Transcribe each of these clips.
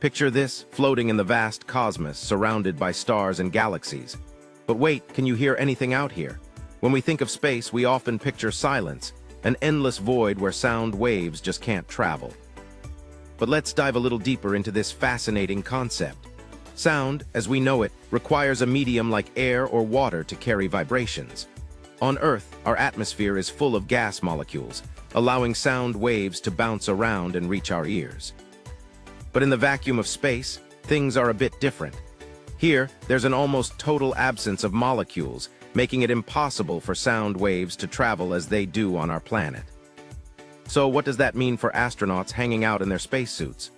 Picture this, floating in the vast cosmos, surrounded by stars and galaxies. But wait, can you hear anything out here? When we think of space, we often picture silence, an endless void where sound waves just can't travel. But let's dive a little deeper into this fascinating concept. Sound, as we know it, requires a medium like air or water to carry vibrations. On Earth, our atmosphere is full of gas molecules, allowing sound waves to bounce around and reach our ears. But in the vacuum of space, things are a bit different. Here, there's an almost total absence of molecules, making it impossible for sound waves to travel as they do on our planet. So what does that mean for astronauts hanging out in their spacesuits?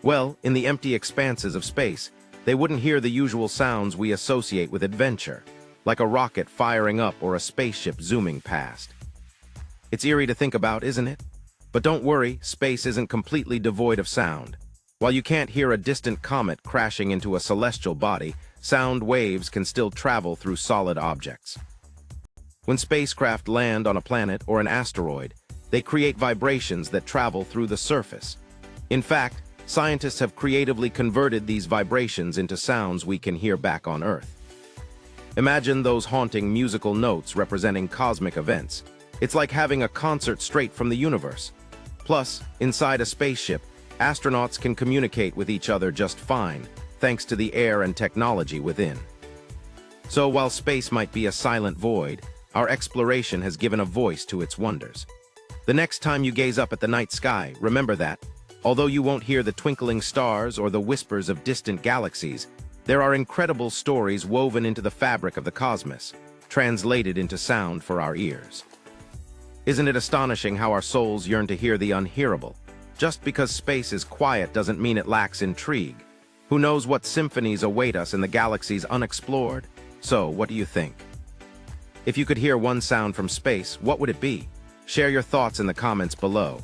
Well, in the empty expanses of space, they wouldn't hear the usual sounds we associate with adventure, like a rocket firing up or a spaceship zooming past. It's eerie to think about, isn't it? But don't worry, space isn't completely devoid of sound. While you can't hear a distant comet crashing into a celestial body, sound waves can still travel through solid objects. When spacecraft land on a planet or an asteroid, they create vibrations that travel through the surface. In fact, scientists have creatively converted these vibrations into sounds we can hear back on Earth. Imagine those haunting musical notes representing cosmic events. It's like having a concert straight from the universe. Plus, inside a spaceship, astronauts can communicate with each other just fine, thanks to the air and technology within. So while space might be a silent void, our exploration has given a voice to its wonders. The next time you gaze up at the night sky, remember that, although you won't hear the twinkling stars or the whispers of distant galaxies, there are incredible stories woven into the fabric of the cosmos, translated into sound for our ears. Isn't it astonishing how our souls yearn to hear the unhearable? Just because space is quiet doesn't mean it lacks intrigue. Who knows what symphonies await us in the galaxies unexplored? So, what do you think? If you could hear one sound from space, what would it be? Share your thoughts in the comments below.